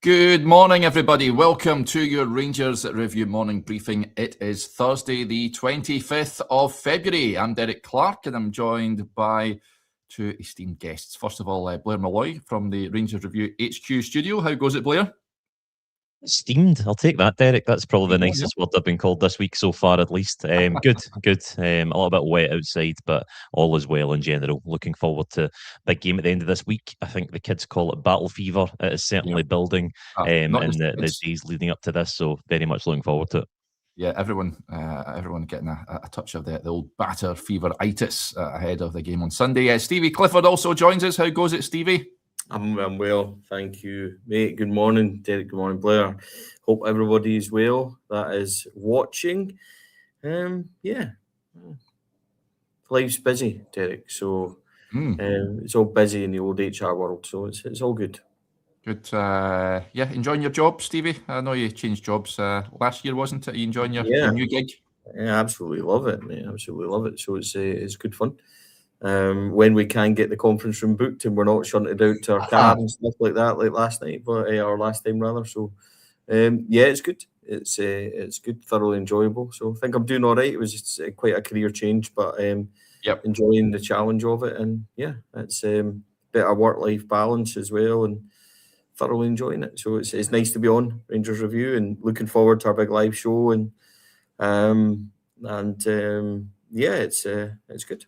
Good morning, everybody. Welcome to your Rangers Review morning briefing. It is Thursday, the 25th of February. I'm Derek Clark, and I'm joined by two esteemed guests. First of all, Blair Malloy from the Rangers Review HQ studio. How goes it, Blair? Esteemed, I'll take that, Derek. That's probably the nicest word I've been called this week so far, at least. Good. A little bit wet outside, but all is well in general. Looking forward to big game at the end of this week. I think the kids call it battle fever. It is certainly building in the days leading up to this, so very much looking forward to it. Yeah, everyone getting a touch of the old batter fever-itis ahead of the game on Sunday. Stevie Clifford also joins us. How goes it, Stevie? I'm well, thank you, mate. Good morning, Derek. Good morning, Blair. Hope everybody is well that is watching. Life's busy, Derek. So it's all busy in the old HR world. So it's all good. Good. Enjoying your job, Stevie? I know you changed jobs last year, wasn't it? Are you enjoying your new gig? Yeah, absolutely love it, mate. Absolutely love it. So it's good fun. When we can get the conference room booked and we're not shunted out to our car and stuff like that, like last night, but or last time rather. So it's good. It's good, thoroughly enjoyable. So I think I'm doing all right. It was just quite a career change, but enjoying the challenge of it, and it's a bit of work-life balance as well, and thoroughly enjoying it. So it's nice to be on Rangers Review and looking forward to our big live show, and it's good.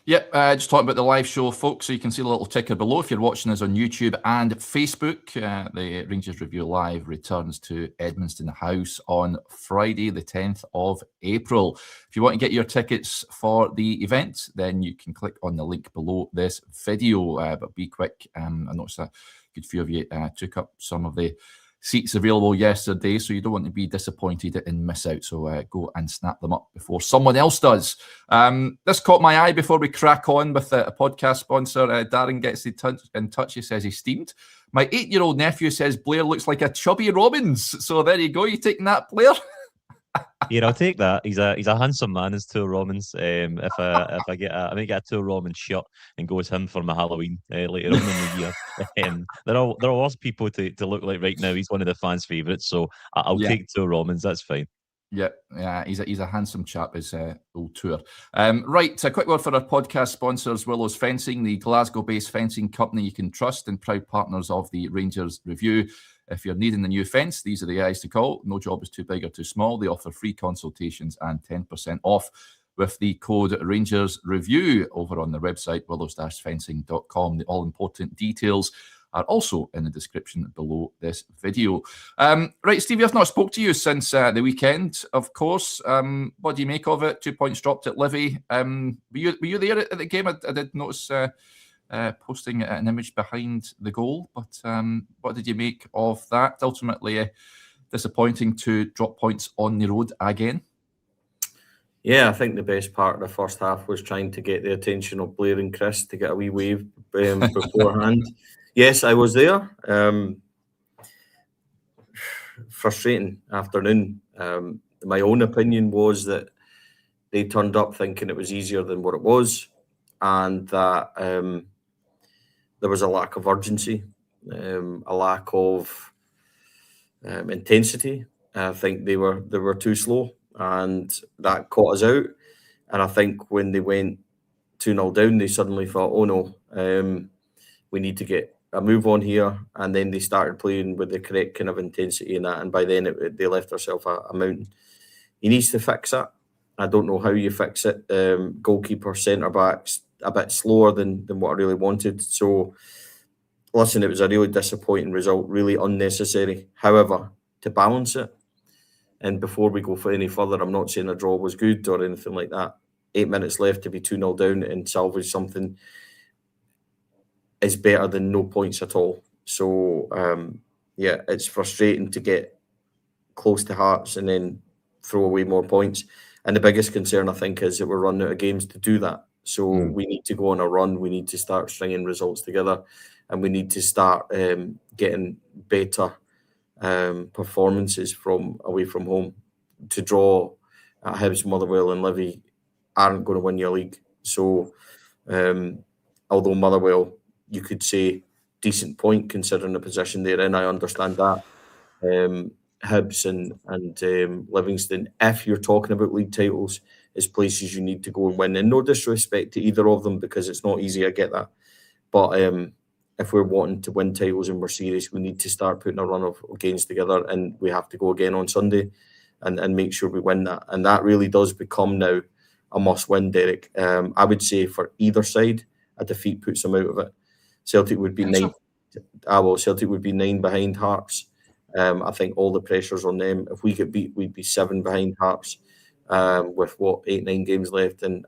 Yep, just talking about the live show, folks. So you can see the little ticker below if you're watching us on YouTube and Facebook. The Rangers Review Live returns to Edmundston House on Friday, the 10th of April. If you want to get your tickets for the event, then you can click on the link below this video. But be quick. I noticed a good few of you took up some of the seats available yesterday, so you don't want to be disappointed and miss out. So go and snap them up before someone else does. This caught my eye before we crack on with a podcast sponsor. Darren gets in touch. He says, esteemed, my 8-year-old nephew says Blair looks like a chubby Robbins. So there you go. You taking that, Blair? Yeah, I'll take that. He's a handsome man, is Tour Robbins. If I get a Tour Robbins shirt and go with him for my Halloween later on in the year. There are worse people to look like right now. He's one of the fans' favourites, so I'll take Tour Robbins. That's fine. Yeah, he's a handsome chap, is old Tour. Right, a quick word for our podcast sponsors, Willows Fencing, the Glasgow-based fencing company you can trust and proud partners of the Rangers Review. If you're needing a new fence, these are the guys to call. No job is too big or too small. They offer free consultations and 10% off with the code Rangers Review over on their website, willows-fencing.com. The all-important details are also in the description below this video. Right, Stevie, I've not spoke to you since the weekend, of course. What do you make of it? 2 points dropped at Levy. Were you there at the game? I did notice posting an image behind the goal, but what did you make of that? Ultimately, disappointing to drop points on the road again. Yeah, I think the best part of the first half was trying to get the attention of Blair and Chris to get a wee wave beforehand. Yes, I was there. Frustrating afternoon. My own opinion was that they turned up thinking it was easier than what it was, and that there was a lack of urgency, a lack of intensity. I think they were too slow, and that caught us out. And I think when they went 2-0 down, they suddenly thought, oh no, we need to get a move on here. And then they started playing with the correct kind of intensity in that. And by then they left themselves a mountain. He needs to fix that. I don't know how you fix it. Goalkeeper, centre-backs, a bit slower than what I really wanted. So, listen, it was a really disappointing result, really unnecessary. However, to balance it, and before we go for any further, I'm not saying a draw was good or anything like that. 8 minutes left to be 2-0 down and salvage something is better than no points at all. So, it's frustrating to get close to Hearts and then throw away more points. And the biggest concern, I think, is that we're running out of games to do that. So we need to go on a run. We need to start stringing results together, and we need to start getting better performances from away from home. To draw at Hibs, Motherwell and Levy aren't going to win your league. So although Motherwell, you could say, decent point considering the position they're in. I understand that. Hibs and Livingston, if you're talking about league titles, is places you need to go and win. And no disrespect to either of them, because it's not easy, I get that. But if we're wanting to win titles and we're serious, we need to start putting a run of games together, and we have to go again on Sunday and make sure we win that. And that really does become now a must-win, Derek. I would say for either side, a defeat puts them out of it. Celtic would be nine. Celtic would be 9 behind Hearts. I think all the pressure's on them. If we get beat, we'd be 7 behind Hearts with 8-9 games left, and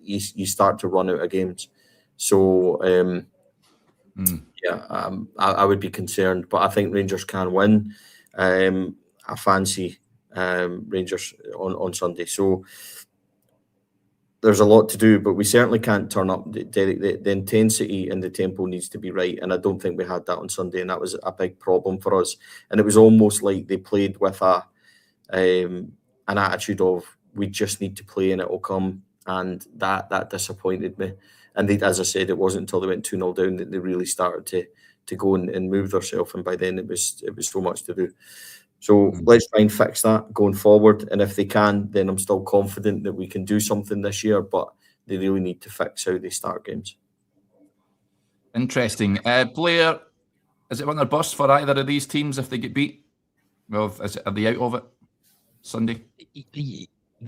you start to run out of games. So I would be concerned, but I think Rangers can win. I fancy Rangers on Sunday. So there's a lot to do, but we certainly can't turn up. The intensity and the tempo needs to be right, and I don't think we had that on Sunday, and that was a big problem for us. And it was almost like they played with an attitude of, we just need to play and it will come, and that disappointed me. And they, as I said, it wasn't until they went 2-0 down that they really started to go and move themselves, and by then it was so much to do. So let's try and fix that going forward. And if they can, then I'm still confident that we can do something this year, but they really need to fix how they start games. Interesting. Blair, is it on their bus for either of these teams if they get beat? Well, are they out of it Sunday?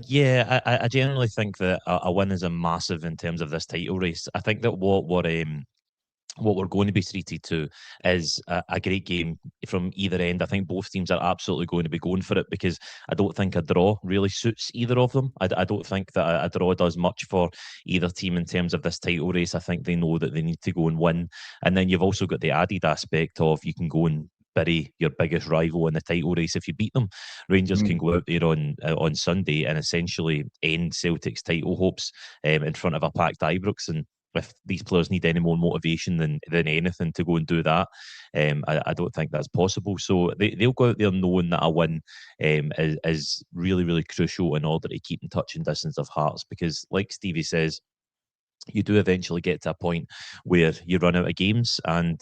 Yeah, I generally think that a win is a massive in terms of this title race. I think that what we're going to be treated to is a great game from either end. I think both teams are absolutely going to be going for it, because I don't think a draw really suits either of them. I don't think that a draw does much for either team in terms of this title race. I think they know that they need to go and win. And then you've also got the added aspect of, you can go and bury your biggest rival in the title race if you beat them. Rangers can go out there on Sunday and essentially end Celtic's title hopes in front of a packed Ibrox. And if these players need any more motivation than anything to go and do that, I don't think that's possible. So they'll go out there knowing that a win is really, really crucial in order to keep in touch and distance of Hearts, because like Stevie says, you do eventually get to a point where you run out of games, and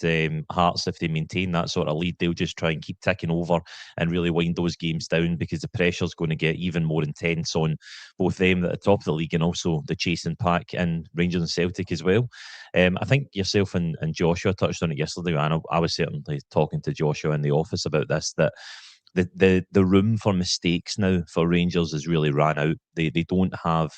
Hearts, if they maintain that sort of lead, they'll just try and keep ticking over and really wind those games down, because the pressure's going to get even more intense on both them at the top of the league and also the chasing pack and Rangers and Celtic as well. I think yourself and Joshua touched on it yesterday, and I was certainly talking to Joshua in the office about this, that the room for mistakes now for Rangers has really ran out. They don't have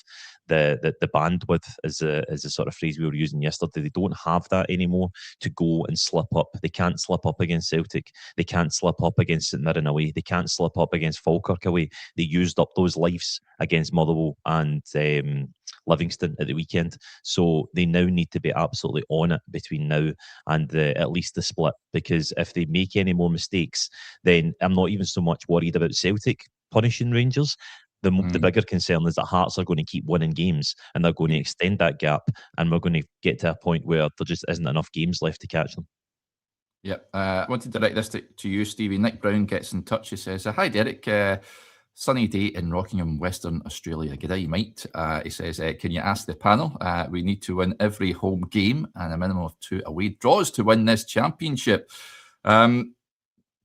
the bandwidth, as a sort of phrase we were using yesterday. They don't have that anymore to go and slip up. They can't slip up against Celtic. They can't slip up against St Mirren away. They can't slip up against Falkirk away. They used up those lives against Motherwell and Livingston at the weekend. So they now need to be absolutely on it between now and at least the split, because if they make any more mistakes, then I'm not even so much worried about Celtic punishing Rangers. The bigger concern is that Hearts are going to keep winning games, and they're going to extend that gap, and we're going to get to a point where there just isn't enough games left to catch them. Yep. I wanted to direct this to you, Stevie. Nick Brown gets in touch. He says, "Hi, Derek. Sunny day in Rockingham, Western Australia. G'day, mate." He says, "Can you ask the panel? We need to win every home game and a minimum of 2 away draws to win this championship."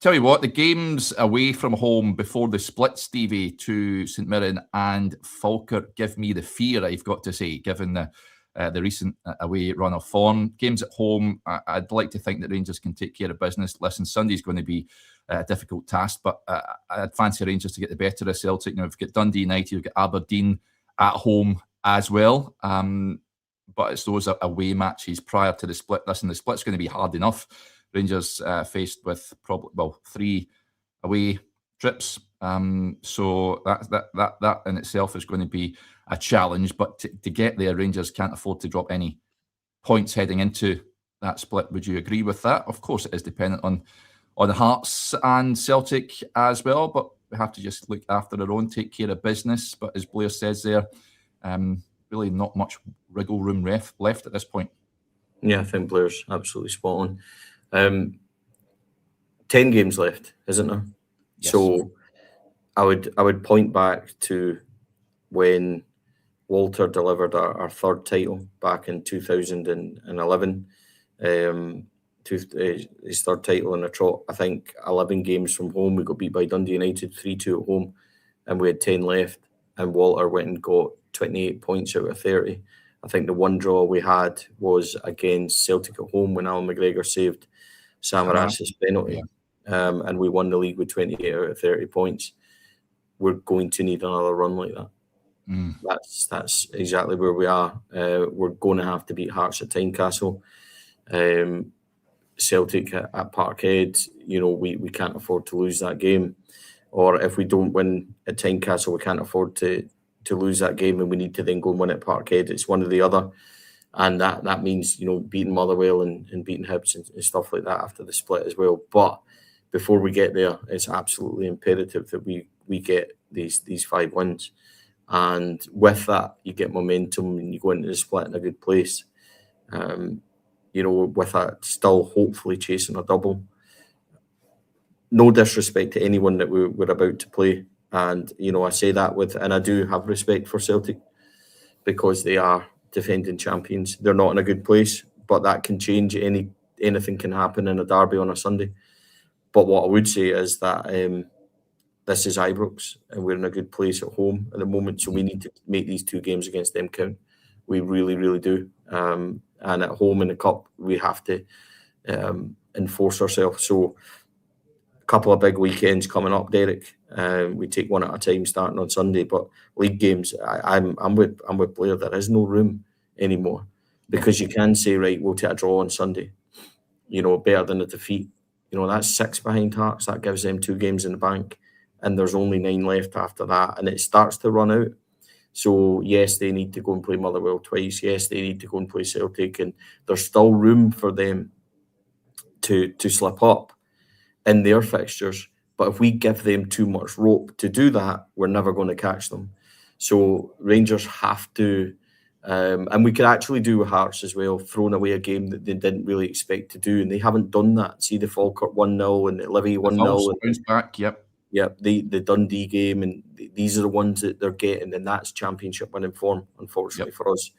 Tell you what, the games away from home before the split, Stevie, to St Mirren and Falkirk give me the fear, I've got to say, given the recent away run of form. Games at home, I'd like to think that Rangers can take care of business. Listen, Sunday's going to be a difficult task, but I'd fancy Rangers to get the better of Celtic. Now, we've got Dundee United, we've got Aberdeen at home as well. But it's those away matches prior to the split. Listen, the split's going to be hard enough. Rangers faced with probably 3 away trips, so that in itself is going to be a challenge. But to get there, Rangers can't afford to drop any points heading into that split. Would you agree with that? Of course, it is dependent on Hearts and Celtic as well, but we have to just look after our own, take care of business. But as Blair says there, really not much wriggle room left at this point. Yeah, I think Blair's absolutely spot on. 10 games left, isn't there? Yes. So I would point back to when Walter delivered our third title back in 2011. his third title in a trot. I think 11 games from home. We got beat by Dundee United 3-2 at home, and we had 10 left. And Walter went and got 28 points out of 30. I think the one draw we had was against Celtic at home when Alan McGregor saved Samaras's penalty. And we won the league with 28 out of 30 points. We're going to need another run like that. That's exactly where we are. We're going to have to beat Hearts at Tynecastle. Celtic at Parkhead, we can't afford to lose that game. Or if we don't win at Tynecastle, we can't afford to lose that game, and we need to then go and win at Parkhead. It's one or the other. And that means, beating Motherwell and beating Hibs and stuff like that after the split as well. But before we get there, it's absolutely imperative that we get these 5 wins. And with that, you get momentum and you go into the split in a good place. With that, still hopefully chasing a double. No disrespect to anyone that we're about to play. And, I say that and I do have respect for Celtic because they are defending champions. They're not in a good place, but that can change. Anything can happen in a derby on a Sunday. But what I would say is that this is Ibrox and we're in a good place at home at the moment. So we need to make these 2 games against them count. We really, really do. And at home in the cup, we have to enforce ourselves. So a couple of big weekends coming up, Derek. We take one at a time starting on Sunday. But league games, I'm with Blair. There is no room anymore because you can say, right, we'll take a draw on Sunday. Better than a defeat. That's 6 behind Hearts. That gives them 2 games in the bank. And there's only 9 left after that. And it starts to run out. So, yes, they need to go and play Motherwell twice. Yes, they need to go and play Celtic. And there's still room for them to slip up in their fixtures. But if we give them too much rope to do that, we're never going to catch them. So Rangers have to, and we could actually do with Hearts as well, throwing away a game that they didn't really expect to do. And they haven't done that. See the Falkirk 1-0 and the Levy 1-0. Bounce back, yep. Yep, the Dundee game, and these are the ones that they're getting, and that's championship winning form, unfortunately for us.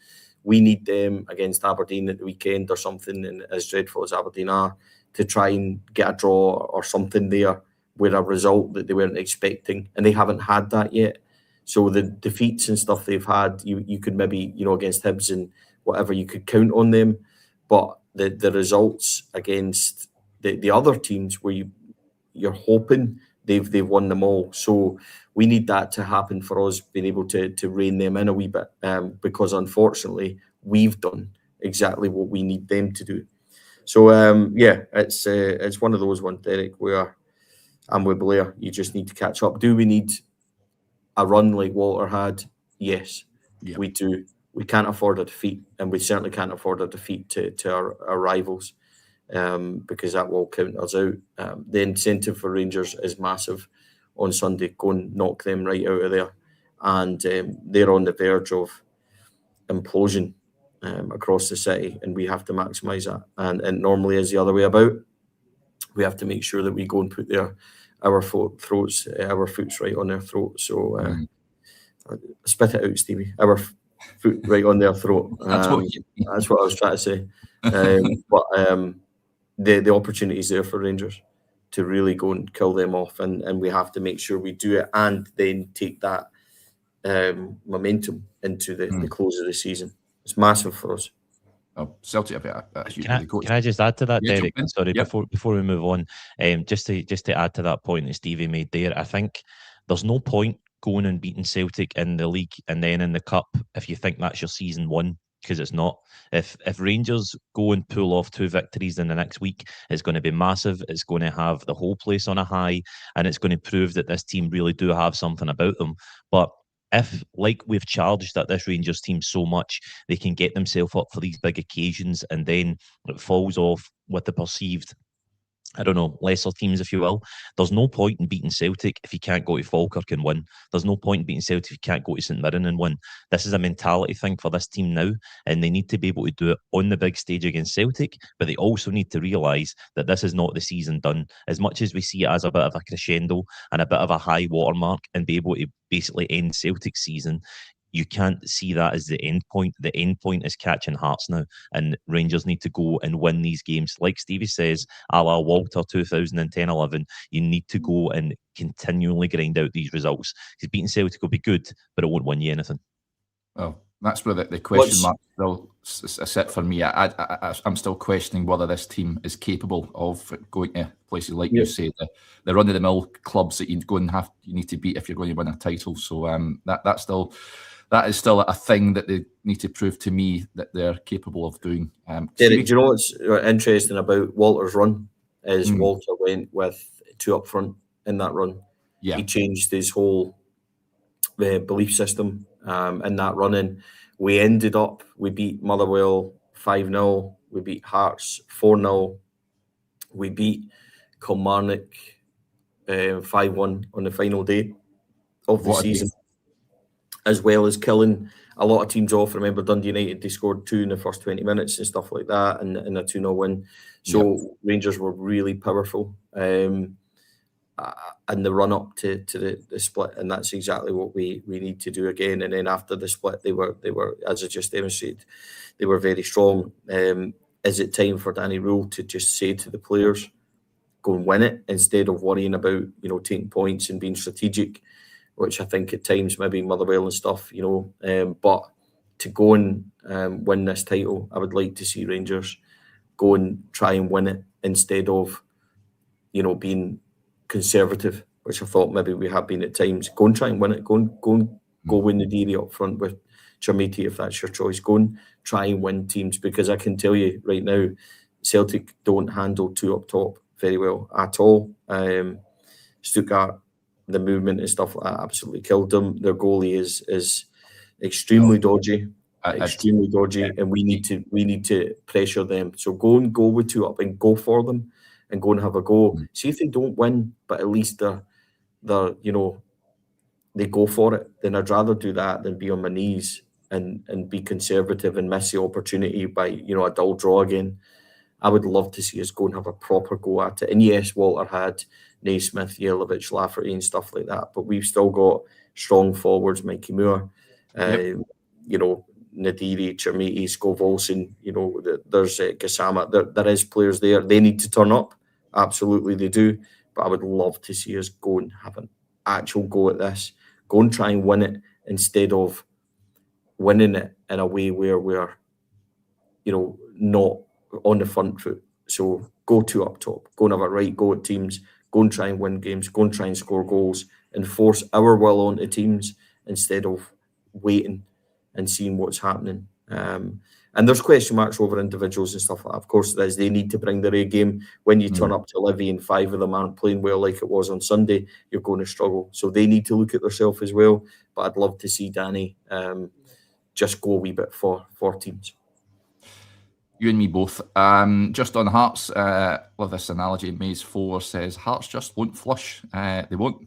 We need them against Aberdeen at the weekend or something, and as dreadful as Aberdeen are, to try and get a draw or something there with a result that they weren't expecting, and they haven't had that yet. So the defeats and stuff they've had, you could maybe, against Hibs and whatever, you could count on them, but the results against the other teams where you're hoping they've won them all. So we need that to happen for us, being able to rein them in a wee bit, because unfortunately we've done exactly what we need them to do. So it's one of those ones, Derek, where I'm with Blair. You just need to catch up. Do we need a run like Walter had? Yes, we do. We can't afford a defeat, and we certainly can't afford a defeat to our rivals. Because that will count us out. The incentive for Rangers is massive on Sunday. Go and knock them right out of there. And they're on the verge of implosion across the city, and we have to maximise that. And normally is the other way about. We have to make sure that we go and put our foots right on their throat. So spit it out, Stevie. Our foot right on their throat. That's what I was trying to say. But the opportunity is there for Rangers to really go and kill them off, and we have to make sure we do it and then take that momentum into the close of the season. It's massive for us. Celtic Can I just add to that, Derek? Sorry, before we move on, just to add to that point that Stevie made there, I think there's no point going and beating Celtic in the league and then in the cup if you think that's your season won, because it's not. If Rangers go and pull off 2 victories in the next week, it's going to be massive. It's going to have the whole place on a high, and it's going to prove that this team really do have something about them. But if, like we've charged at this Rangers team so much, they can get themselves up for these big occasions and then it falls off with the perceived, lesser teams, if you will. There's no point in beating Celtic if you can't go to Falkirk and win. There's no point in beating Celtic if you can't go to St Mirren and win. This is a mentality thing for this team now, and they need to be able to do it on the big stage against Celtic, but they also need to realise that this is not the season done. As much as we see it as a bit of a crescendo and a bit of a high watermark and be able to basically end Celtic's season, you can't see that as the end point. The end point is catching Hearts now, and Rangers need to go and win these games. Like Stevie says, a la Walter 2010-11, you need to go and continually grind out these results. Because beating Celtic will be good, but it won't win you anything. Well, that's where the question mark still sit for me. I'm still questioning whether this team is capable of going to places like you say, the run-of-the-mill clubs that you need to beat if you're going to win a title. So that is still a thing that they need to prove to me that they're capable of doing. Derek, do you know what's interesting about Walter's run is Walter went with 2 up front in that run. Yeah. He changed his whole belief system in that run-in. We beat Motherwell 5-0. We beat Hearts 4-0. We beat Kilmarnock 5-1 on the final day of the season. As well as killing a lot of teams off. Remember Dundee United, they scored 2 in the first 20 minutes and stuff like that, and a 2-0 win. So Rangers were really powerful in the run-up to the split, and that's exactly what we need to do again. And then after the split, they were, as I just demonstrated, they were very strong. Is it time for Danny Rule to just say to the players, go and win it, instead of worrying about, taking points and being strategic, which I think at times maybe Motherwell and stuff, but to go and win this title, I would like to see Rangers go and try and win it instead of, being conservative, which I thought maybe we have been at times. Go and try and win it. Go win the Deary up front with Chermiti if that's your choice. Go and try and win teams, because I can tell you right now, Celtic don't handle 2 up top very well at all. Stuttgart, the movement and stuff like that absolutely killed them. Their goalie is extremely dodgy, and we need to pressure them. So go with 2 up and go for them, and go and have a go. See if they don't win, but at least they're they go for it. Then I'd rather do that than be on my knees and be conservative and miss the opportunity by a dull draw again. I would love to see us go and have a proper go at it. And yes, Walter had Naismith, Jelavic, Lafferty and stuff like that, but we've still got strong forwards, Mikey Moore, Nadiri, Chermiti, Skov Olsen, there's Gassama. There is players there. They need to turn up. Absolutely they do. But I would love to see us go and have an actual go at this. Go and try and win it instead of winning it in a way where we're, not on the front foot. So go 2 up top. Go and have a right go at teams. Go and try and win games. Go and try and score goals and force our will onto teams instead of waiting and seeing what's happening. And there's question marks over individuals and stuff like that. Of course, there is. They need to bring their A game. When you turn up to Levy and 5 of them aren't playing well like it was on Sunday, you're going to struggle. So they need to look at themselves as well. But I'd love to see Danny just go a wee bit for teams. You and me both. Just on Hearts, love this analogy. Maze 4 says, Hearts just won't flush. They won't.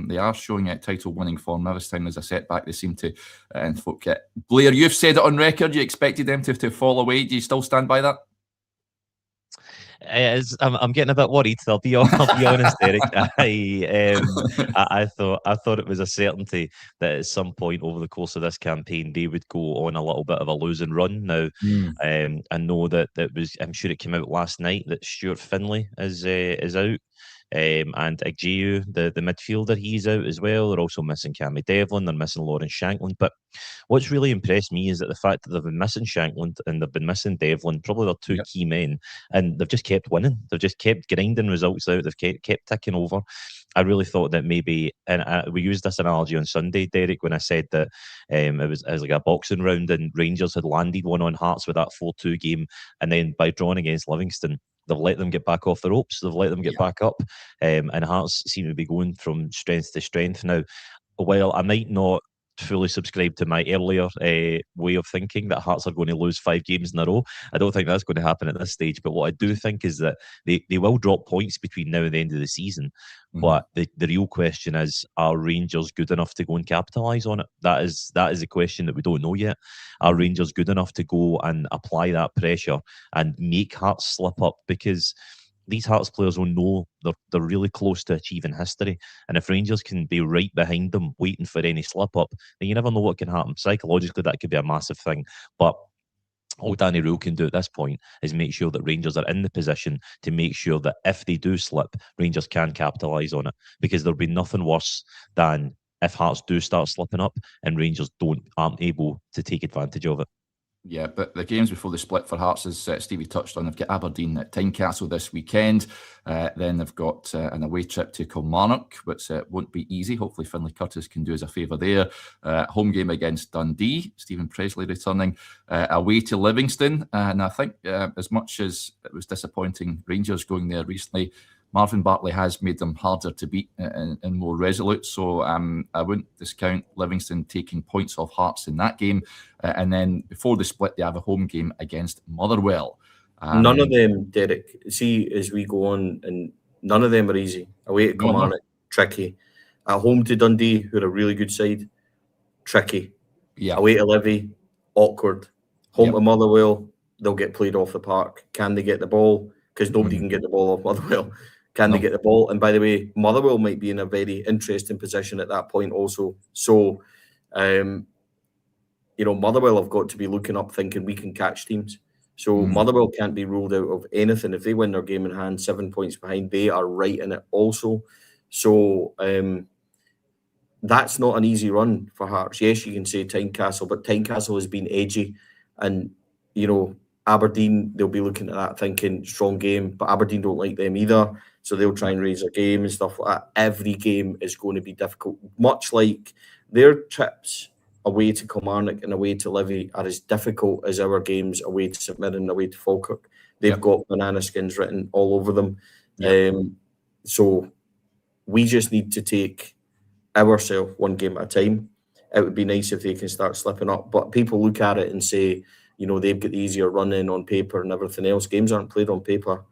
They are showing title-winning form. Now this time there's a setback, they seem to. And folk, Blair, you've said it on record. You expected them to fall away. Do you still stand by that? I'm getting a bit worried. I'll be honest, Eric. I thought it was a certainty that at some point over the course of this campaign they would go on a little bit of a losing run. Now, I know that was. I'm sure it came out last night that Stuart Finlay is out. And Igjiu, the midfielder, he's out as well. They're also missing Cammy Devlin, they're missing Lawrence Shankland. But what's really impressed me is that the fact that they've been missing Shankland and they've been missing Devlin, probably their 2 key men, and they've just kept winning. They've just kept grinding results out. They've kept ticking over. I really thought that maybe, and we used this analogy on Sunday, Derek, when I said that it was like a boxing round and Rangers had landed one on Hearts with that 4-2 game, and then by drawing against Livingston, they've let them get back off the ropes. They've let them get back up. And Hearts seem to be going from strength to strength. Now, while I might not fully subscribe to my earlier way of thinking that Hearts are going to lose 5 games in a row, I don't think that's going to happen at this stage. But what I do think is that they will drop points between now and the end of the season. But the real question is, are Rangers good enough to go and capitalise on it? That is the question that we don't know yet. Are Rangers good enough to go and apply that pressure and make Hearts slip up? Because these Hearts players will know they're really close to achieving history. And if Rangers can be right behind them, waiting for any slip up, then you never know what can happen. Psychologically, that could be a massive thing. But all Danny Rule can do at this point is make sure that Rangers are in the position to make sure that if they do slip, Rangers can capitalise on it. Because there'll be nothing worse than if Hearts do start slipping up and Rangers aren't able to take advantage of it. Yeah, but the games before the split for Hearts, as Stevie touched on, they've got Aberdeen at Tynecastle this weekend. Then they've got an away trip to Kilmarnock, which won't be easy. Hopefully Finlay Curtis can do us a favour there. Home game against Dundee, Stephen Presley returning. Away to Livingston. And I think as much as it was disappointing Rangers going there recently, Marvin Bartley has made them harder to beat and more resolute. So I wouldn't discount Livingston taking points off Hearts in that game. And then before the split, they have a home game against Motherwell. None of them, Derek, see, as we go on, and none of them are easy. Away to Kilmarnock, tricky. At home to Dundee, who are a really good side, tricky. Yeah. Away to Levy, awkward. Home to Motherwell, they'll get played off the park. Can they get the ball? Because nobody can get the ball off Motherwell. Can they get the ball? And by the way, Motherwell might be in a very interesting position at that point also. So, Motherwell have got to be looking up thinking we can catch teams. So Motherwell can't be ruled out of anything. If they win their game in hand, 7 points behind, they are right in it also. So that's not an easy run for Hearts. Yes, you can say Tynecastle, but Tynecastle has been edgy. And, Aberdeen, they'll be looking at that thinking strong game, but Aberdeen don't like them either. So they'll try and raise their game and stuff like that. Every game is going to be difficult, much like their trips away to Kilmarnock and away to Levy are as difficult as our games away to St Mirren and away to Falkirk. They've got banana skins written all over them. So we just need to take ourselves one game at a time. It would be nice if they can start slipping up, but people look at it and say, they've got the easier run in on paper and everything else. Games aren't played on paper,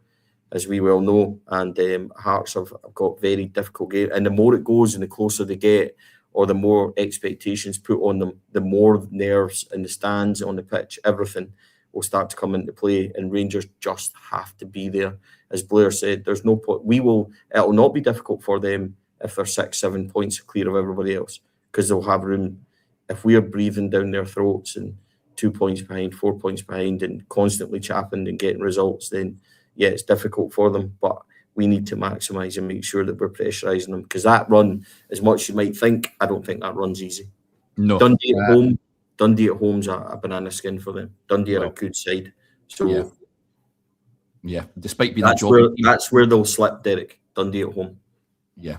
as we well know, and Hearts have got very difficult games. And the more it goes and the closer they get, or the more expectations put on them, the more nerves in the stands, on the pitch, everything will start to come into play, and Rangers just have to be there. As Blair said, there's no point. It'll not be difficult for them if they're 6-7 points clear of everybody else, because they'll have room. If we are breathing down their throats and 2 points behind, 4 points behind, and constantly chapping and getting results, then it's difficult for them. But we need to maximise and make sure that we're pressurising them, because that run, as much as you might think, I don't think that run's easy. No. Dundee at home's a banana skin for them. Dundee are a good side. So despite being that's where they'll slip, Derek. Dundee at home. Yeah.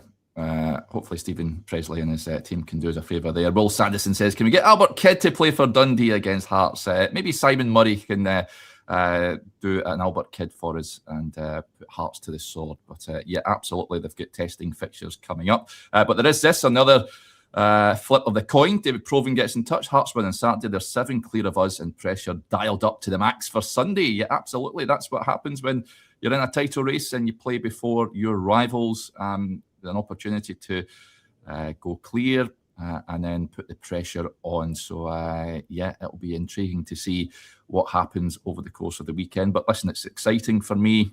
Hopefully Stephen Presley and his team can do us a favour there. Will Sanderson says, can we get Albert Kidd to play for Dundee against Hearts? Maybe Simon Murray can do an Albert Kidd for us and put Hearts to the sword. But absolutely, they've got testing fixtures coming up. But there is another flip of the coin. David Proven gets in touch. Hearts win on Saturday. They're 7 clear of us and pressure dialed up to the max for Sunday. Yeah, absolutely. That's what happens when you're in a title race and you play before your rivals. An opportunity to go clear and then put the pressure on. So, it'll be intriguing to see what happens over the course of the weekend. But listen, it's exciting for me.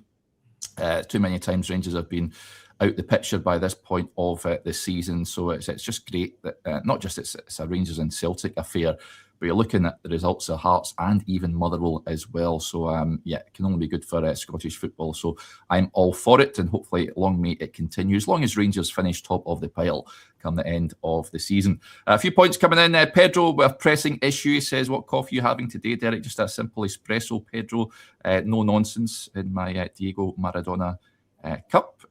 Too many times Rangers have been out the picture by this point of the season. So it's just great that not just it's a Rangers and Celtic affair, but you're looking at the results of Hearts and even Motherwell as well. So, it can only be good for Scottish football. So I'm all for it, and hopefully long may it continue, as long as Rangers finish top of the pile come the end of the season. A few points coming in. Pedro with a pressing issue. He says, what coffee are you having today, Derek? Just a simple espresso, Pedro. No nonsense in my Diego Maradona cup.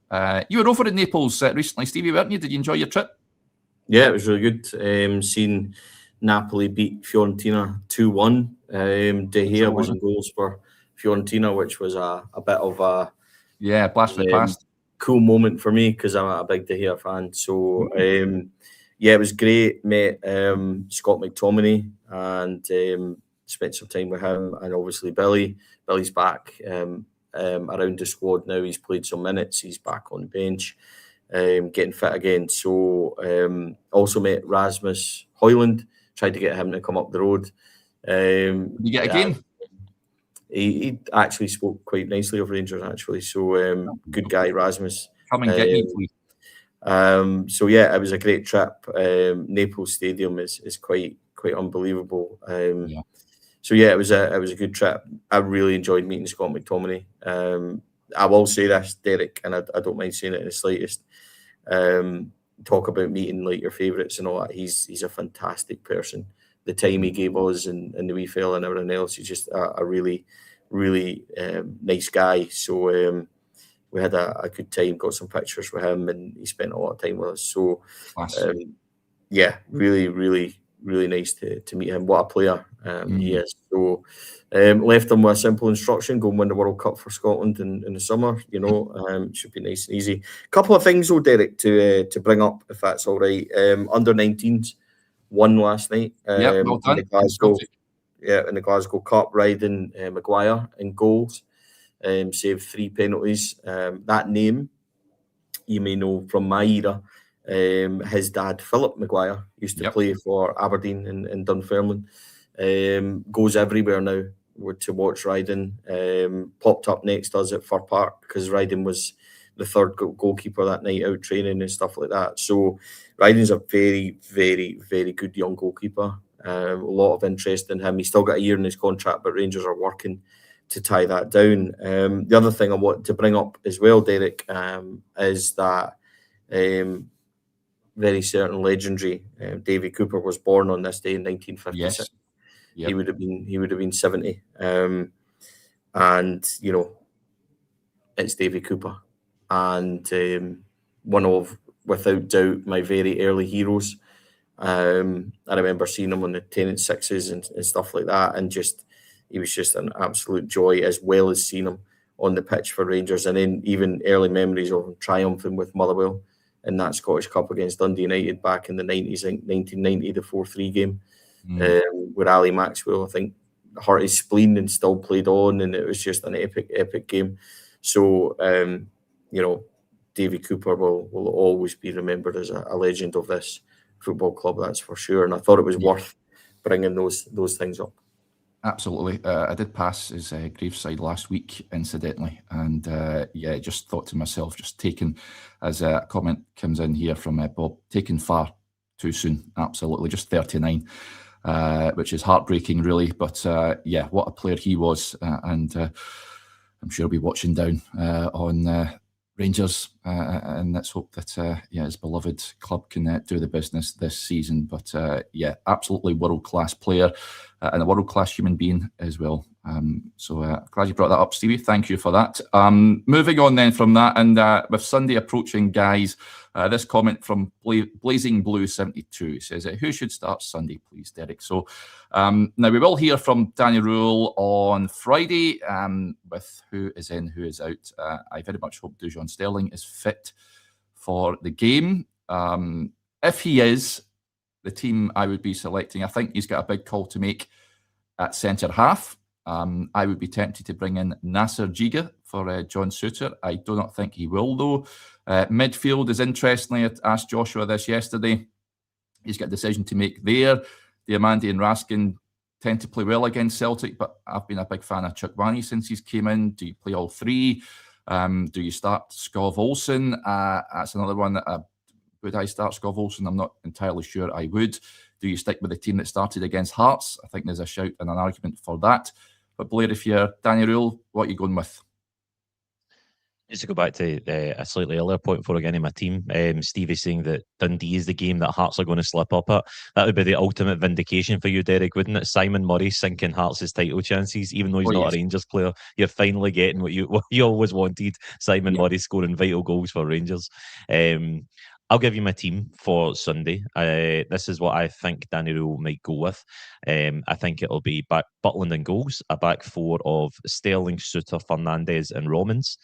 You were over in Naples recently, Stevie, weren't you? Did you enjoy your trip? Yeah, it was really good. Seeing Napoli beat Fiorentina 2-1. De Gea was in goals for Fiorentina, which was a bit of a blast from the past. Cool moment for me, because I'm a big De Gea fan. So it was great. Met Scott McTominay and spent some time with him, and obviously Billy. Billy's back around the squad now. He's played some minutes. He's back on the bench, getting fit again. So also met Rasmus Højlund. Tried to get him to come up the road. You get a game? he actually spoke quite nicely of Rangers, actually. So good guy, Rasmus. Come and get me, please. So yeah, it was a great trip. Naples Stadium is quite unbelievable. So yeah, it was a good trip. I really enjoyed meeting Scott McTominay. I will say this, Derek, and I don't mind saying it in the slightest. Talk about meeting like your favourites and all that. He's a fantastic person. The time he gave us and the wee fella and everything else, he's just a really, really nice guy. So we had a good time, got some pictures with him, and he spent a lot of time with us. So yeah, really, really, really nice to meet him. What a player he is. So left him with a simple instruction: go and win the World Cup for Scotland in the summer. Should be nice and easy. Couple of things though, Derek, to bring up, if that's all right. Under 19s won last night. Well done. In the Glasgow Cup, Ryden Maguire in goals. Saved 3 penalties. That name you may know from my era. His dad, Philip Maguire, used to play for Aberdeen in Dunfermline. Goes everywhere now to watch Ryden. Popped up next to us at Fir Park because Ryden was the third goalkeeper that night out training and stuff like that. So Ryden's a very, very, very good young goalkeeper. A lot of interest in him. He's still got a year in his contract, but Rangers are working to tie that down. The other thing I want to bring up as well, Derek, is that very certain legendary Davy Cooper was born on this day in 1956. Yes. He would have been 70. And it's Davy Cooper, and one of, without doubt, my very early heroes. I remember seeing him on the 10 and 6s and stuff like that, and he was just an absolute joy, as well as seeing him on the pitch for Rangers, and then even early memories of him triumphing with Motherwell in that Scottish Cup against Dundee United back in the 90s, I think 1990, the 4-3 game, where Ali Maxwell, I think, hurt his spleen and still played on, and it was just an epic game. So, Davy Cooper will always be remembered as a legend of this football club, that's for sure. And I thought it was worth bringing those things up. Absolutely. I did pass his graveside last week, incidentally, and just thought to myself, just taken, as a comment comes in here from Bob, taken far too soon. Absolutely, just 39, which is heartbreaking, really. But what a player he was, and I'm sure he'll be watching down on Rangers, and let's hope that his beloved club can do the business this season. But absolutely world-class player and a world-class human being as well. So glad you brought that up, Stevie. Thank you for that. Moving on then from that, and with Sunday approaching, guys, this comment from Blazing Blue 72 says, who should start Sunday, please, Derek? So now we will hear from Danny Rule on Friday with who is in, who is out. I very much hope Dujon Sterling is fit for the game. If he is, the team I would be selecting, I think he's got a big call to make at centre half. I would be tempted to bring in Nasser Giga for John Suter. I do not think he will, though. Midfield is interestingly, I asked Joshua this yesterday. He's got a decision to make there. Diamandi and Raskin tend to play well against Celtic, but I've been a big fan of Chukwani since he's came in. Do you play all three? Do you start Skov Olsen? That's another one that would I start Skov Olsen? I'm not entirely sure I would. Do you stick with the team that started against Hearts? I think there's a shout and an argument for that. But Blair, if you're Danny Rule, what are you going with? Just to go back to a slightly earlier point before I get into my team, Stevie saying that Dundee is the game that Hearts are going to slip up at. That would be the ultimate vindication for you, Derek, wouldn't it? Simon Murray sinking Hearts' title chances, even though he's not a Rangers player. You're finally getting what you always wanted. Simon Murray scoring vital goals for Rangers. I'll give you my team for Sunday. This is what I think Danny Rule might go with. I think it'll be back Butland and goals, a back four of Sterling, Suter, Fernandez and Romans.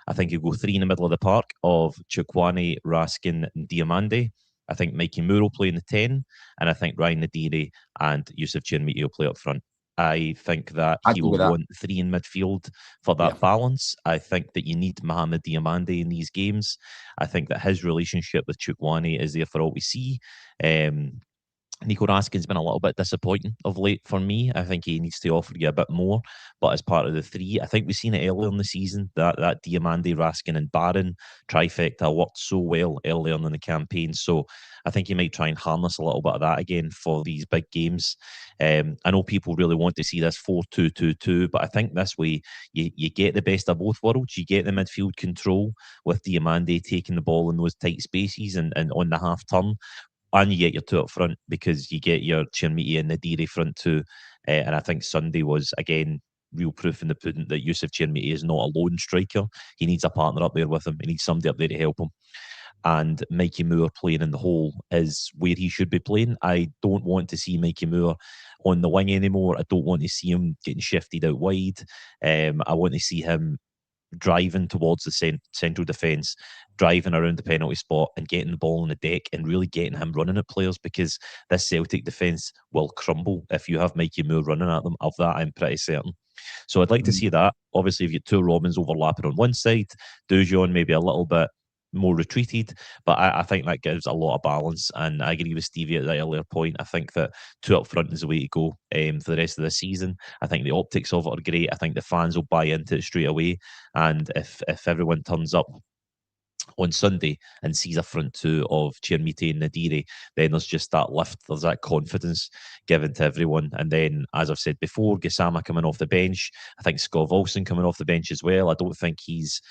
I think he'll go three in the middle of the park of Chukwani, Raskin and Diamandi. I think Mikey Moore will play in the 10, and I think Ryan Nadiri and Yusuf Chinmiti will play up front. I think that he will want three in midfield for that balance. I think that you need Mohamed Diamandi in these games. I think that his relationship with Chukwani is there for all we see. Nico Raskin's been a little bit disappointing of late for me. I think he needs to offer you a bit more. But as part of the three, I think we've seen it earlier in the season, that Diamande, Raskin and Barron trifecta worked so well earlier in the campaign. So I think he might try and harness a little bit of that again for these big games. I know people really want to see this 4-2-2-2, but I think this way you get the best of both worlds. You get the midfield control with Diamande taking the ball in those tight spaces and on the half turn, and you get your two up front because you get your Chermiti and Nadiri front two. And I think Sunday was, again, real proof in the pudding that Yusuf Chermiti is not a lone striker. He needs a partner up there with him. He needs somebody up there to help him. And Mikey Moore playing in the hole is where he should be playing. I don't want to see Mikey Moore on the wing anymore. I don't want to see him getting shifted out wide. I want to see him driving towards the central defence, driving around the penalty spot and getting the ball on the deck and really getting him running at players, because this Celtic defence will crumble if you have Mikey Moore running at them. Of that, I'm pretty certain. So I'd like to see that. Obviously, if you get two Robins overlapping on one side, Dujon maybe a little bit more retreated, but I think that gives a lot of balance. And I agree with Stevie at that earlier point. I think that two up front is the way to go for the rest of the season. I think the optics of it are great. I think the fans will buy into it straight away. And if everyone turns up on Sunday and sees a front two of Chermiti and Nadiri, then there's just that lift, there's that confidence given to everyone. And then, as I've said before, Gassama coming off the bench, I think Scott Olsen coming off the bench as well. I don't think he's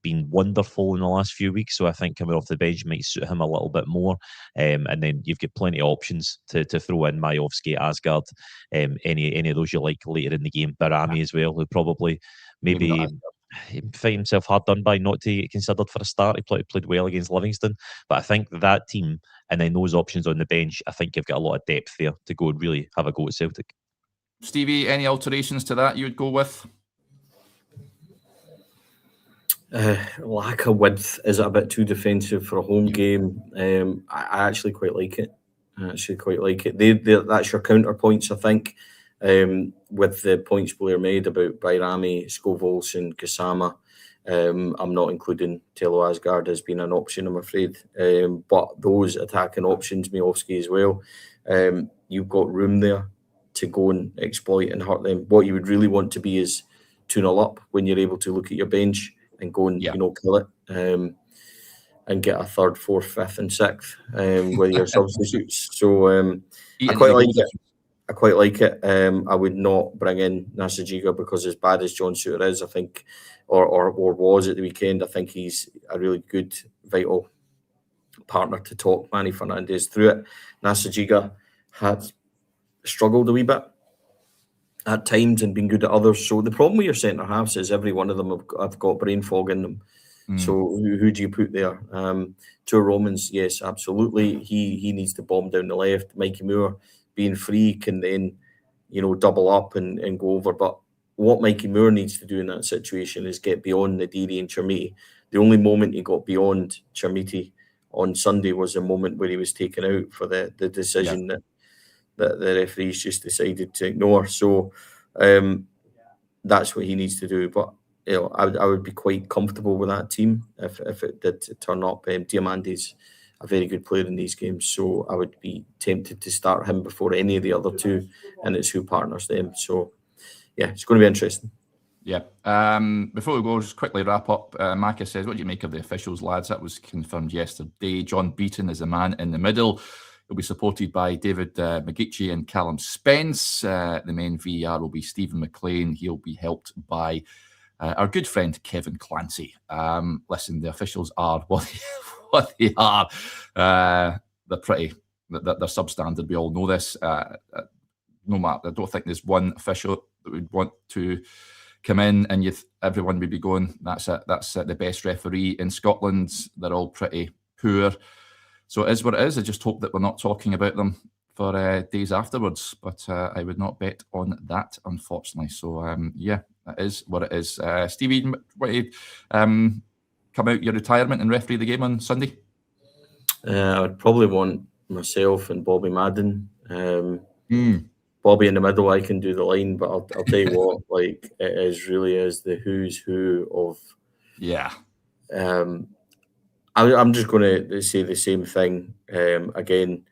been wonderful in the last few weeks, so I think coming off the bench might suit him a little bit more. And then you've got plenty of options to throw in Majovski, Asgard, any of those you like later in the game. Barami as well, who probably maybe find himself hard done by not to get considered for a start. He played well against Livingston, but I think that team and then those options on the bench, I think you've got a lot of depth there to go and really have a go at Celtic. Stevie, any alterations to that you would go with? Lack of width. Is it a bit too defensive for a home game? I actually quite like it. That's your counterpoints, I think, with the points Blair made about Bayrami, Schovols and Gassama. I'm not including Telo Asgard as being an option, I'm afraid. But those attacking options, Miovski as well, you've got room there to go and exploit and hurt them. What you would really want to be is 2-0 up when you're able to look at your bench and go and kill it, and get a third, fourth, fifth, and sixth with your substitutes. So I quite like it. I would not bring in Nasajiga because, as bad as John Suter is, I think, or was at the weekend, I think he's a really good, vital partner to talk Manny Fernandez through it. Nasajiga had struggled a wee bit at times and been good at others. So the problem with your centre halves is every one of them have got brain fog in them. So who do you put there? Two Romans, yes, absolutely. He needs to bomb down the left. Mikey Moore being free can then, double up and go over. But what Mikey Moore needs to do in that situation is get beyond Nadiri and Chermiti. The only moment he got beyond Chermiti on Sunday was the moment where he was taken out for the decision that the referees just decided to ignore. So that's what he needs to do. But I would be quite comfortable with that team if it did turn up. Diamante's a very good player in these games, so I would be tempted to start him before any of the other two, and it's who partners them. So yeah, it's going to be interesting. Yeah. Before we go, just quickly wrap up. Maka says, what do you make of the officials, lads? That was confirmed yesterday. John Beaton is the man in the middle. He'll be supported by David McGeechee and Callum Spence. The main VAR will be Stephen McLean. He'll be helped by our good friend Kevin Clancy. Listen, the officials are what they are. They're pretty. They're substandard. We all know this. No matter, I don't think there's one official that would want to come in and everyone would be going, that's it. That's the best referee in Scotland. They're all pretty poor. So it is what it is. I just hope that we're not talking about them for days afterwards. But I would not bet on that, unfortunately. So that is what it is. Stevie, what you come out your retirement and referee the game on Sunday? I would probably want myself and Bobby Madden. Bobby in the middle, I can do the line, but I'll tell you what, like, it really is the who's who of. Yeah. I'm just going to say the same thing again.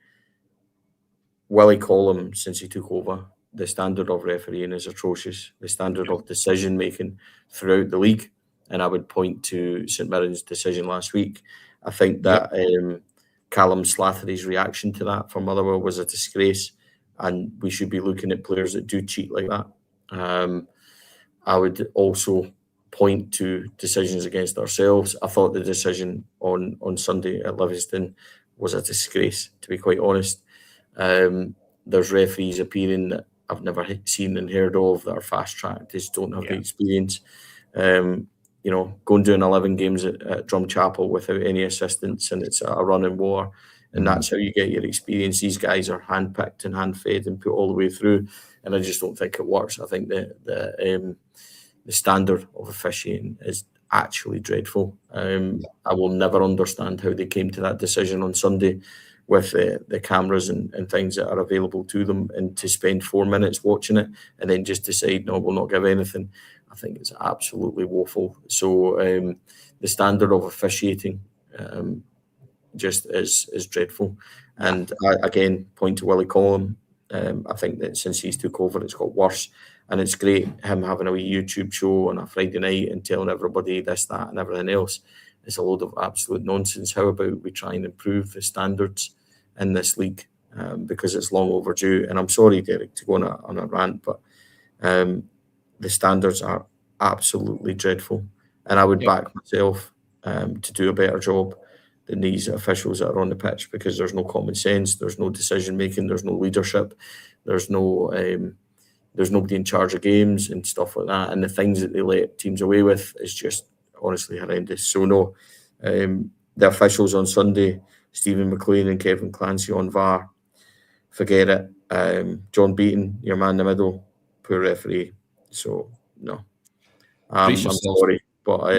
Willie Collum, since he took over, the standard of refereeing is atrocious. The standard of decision making throughout the league, and I would point to St Mirren's decision last week. I think that Callum Slattery's reaction to that for Motherwell was a disgrace, and we should be looking at players that do cheat like that. I would also point to decisions against ourselves. I thought the decision on Sunday at Livingston was a disgrace, to be quite honest. There's referees appearing that I've never seen and heard of, that are fast-tracked, just don't have the experience. You know, go and doing 11 games at Drumchapel without any assistance, and it's a running war, and that's how you get your experience. These guys are hand-picked and hand-fed and put all the way through, and I just don't think it works. I think the standard of officiating is actually dreadful. I will never understand how they came to that decision on Sunday with the cameras and things that are available to them, and to spend 4 minutes watching it and then just decide, no, we'll not give anything. I think it's absolutely woeful. So the standard of officiating just is dreadful. And I, again, point to Willie Collum. I think that since he's took over, it's got worse. And it's great him having a wee YouTube show on a Friday night and telling everybody this, that, and everything else. It's a load of absolute nonsense. How about we try and improve the standards in this league, because it's long overdue. And I'm sorry, Derek, to go on a rant, but the standards are absolutely dreadful. And I would back myself to do a better job than these officials that are on the pitch, because there's no common sense, there's no decision making, there's no leadership, there's nobody in charge of games and stuff like that. And the things that they let teams away with is just honestly horrendous. So no, the officials on Sunday, Stephen McLean and Kevin Clancy on VAR, forget it. John Beaton, your man in the middle, poor referee. So no, I'm sorry, but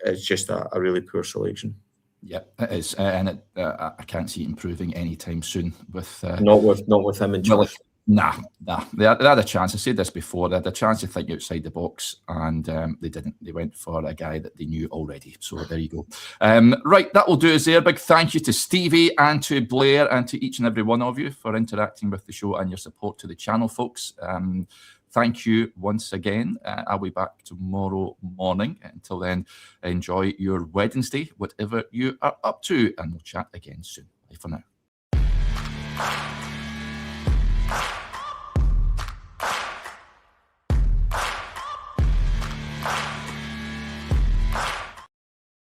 it's just a really poor selection. Yeah, it is, and I can't see it improving anytime soon. With not with him in charge. Nah. They had a chance. I said this before. They had a chance to think outside the box, and they didn't. They went for a guy that they knew already. So there you go. Right, that will do us there. Big thank you to Stevie and to Blair and to each and every one of you for interacting with the show and your support to the channel, folks. Thank you once again. I'll be back tomorrow morning. Until then, enjoy your Wednesday, whatever you are up to, and we'll chat again soon. Bye for now.